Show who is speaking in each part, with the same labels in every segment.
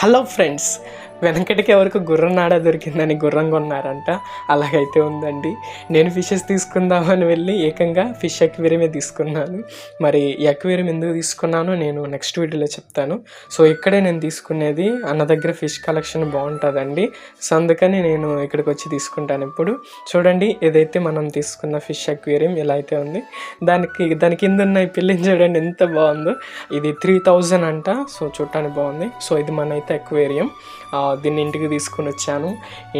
Speaker 1: Hello friends, వెనకటికి ఎవరికి గుర్రం నాడ దొరికిందని గుర్రం కొన్నారంట. అలాగైతే ఉందండి. నేను ఫిషెస్ తీసుకుందామని వెళ్ళి ఏకంగా ఫిష్ అక్వేరియమే తీసుకున్నాను. మరి ఈ అక్వేరియం ఎందుకు తీసుకున్నానో నేను నెక్స్ట్ వీడియోలో చెప్తాను. సో ఇక్కడే నేను తీసుకునేది అన్న దగ్గర ఫిష్ కలెక్షన్ బాగుంటుందండి. సో అందుకని నేను ఇక్కడికి వచ్చి తీసుకుంటాను. ఇప్పుడు చూడండి, ఏదైతే మనం తీసుకున్న ఫిష్ అక్వేరియం ఎలా అయితే ఉంది, దాని కింద ఉన్న ఈ పిల్లిని చూడండి ఎంత బాగుందో. ఇది 3000 అంట. సో చూడటానికి బాగుంది. సో ఇది మన అయితే అక్వేరియం. దీన్ని ఇంటికి తీసుకొని వచ్చాను.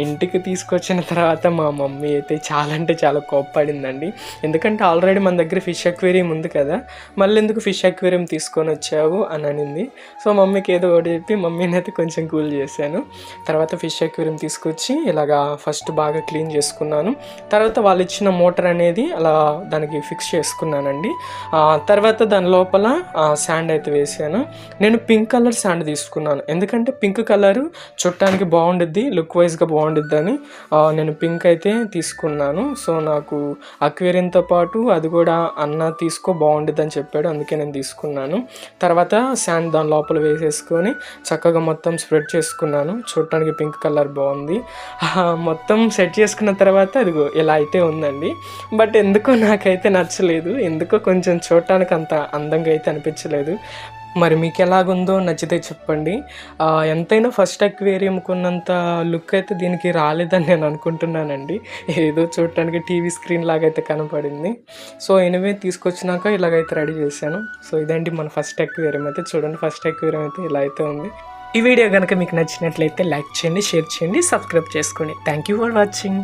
Speaker 1: ఇంటికి తీసుకొచ్చిన తర్వాత మా మమ్మీ అయితే చాలా అంటే చాలా కోప్పడిందండి. ఎందుకంటే ఆల్రెడీ మన దగ్గర ఫిష్ అక్వేరియం ఉంది కదా, మళ్ళీ ఎందుకు ఫిష్ అక్వేరియం తీసుకొని వచ్చావు అని అనింది. సో మమ్మీకి ఏదో ఒకటి చెప్పి మమ్మీని అయితే కొంచెం కూల్ చేశాను. తర్వాత ఫిష్ అక్వేరియం తీసుకొచ్చి ఇలాగా ఫస్ట్ బాగా క్లీన్ చేసుకున్నాను. తర్వాత వాళ్ళు ఇచ్చిన మోటార్ అనేది అలా దానికి ఫిక్స్ చేసుకున్నానండి. తర్వాత దాని లోపల శాండ్ అయితే వేసాను. నేను పింక్ కలర్ శాండ్ తీసుకున్నాను, ఎందుకంటే పింక్ కలరు చూడటానికి బాగుండిద్ది, లుక్ వైజ్గా బాగుండిద్ది అని నేను పింక్ అయితే తీసుకున్నాను. సో నాకు అక్వేరియంతో పాటు అది కూడా అన్న తీసుకో బాగుండిద్ది అని చెప్పాడు, అందుకే నేను తీసుకున్నాను. తర్వాత శాండ్ దాని లోపల వేసేసుకొని చక్కగా మొత్తం స్ప్రెడ్ చేసుకున్నాను. చూడటానికి పింక్ కలర్ బాగుంది. మొత్తం సెట్ చేసుకున్న తర్వాత అదిగో ఇలా అయితే ఉందండి. బట్ ఎందుకో నాకైతే నచ్చలేదు, ఎందుకో కొంచెం చూడటానికి అంత అందంగా అయితే అనిపించలేదు. మరి మీకు ఎలాగుందో నచ్చితే చెప్పండి. ఎంతైనా ఫస్ట్ అక్వేరియంకి ఉన్నంత లుక్ అయితే దీనికి రాలేదని నేను అనుకుంటున్నానండి. ఏదో చూడటానికి టీవీ స్క్రీన్ లాగైతే కనపడింది. సో ఎనివే తీసుకొచ్చినాక ఇలాగైతే రెడీ చేశాను. సో ఇదేంటి మన ఫస్ట్ అక్వేరియం అయితే. చూడండి, ఫస్ట్ అక్వేరియం అయితే ఇలా అయితే ఉంది. ఈ వీడియో కనుక మీకు నచ్చినట్లయితే లైక్ చేయండి, షేర్ చేయండి, సబ్స్క్రైబ్ చేసుకోండి. Thank you for watching.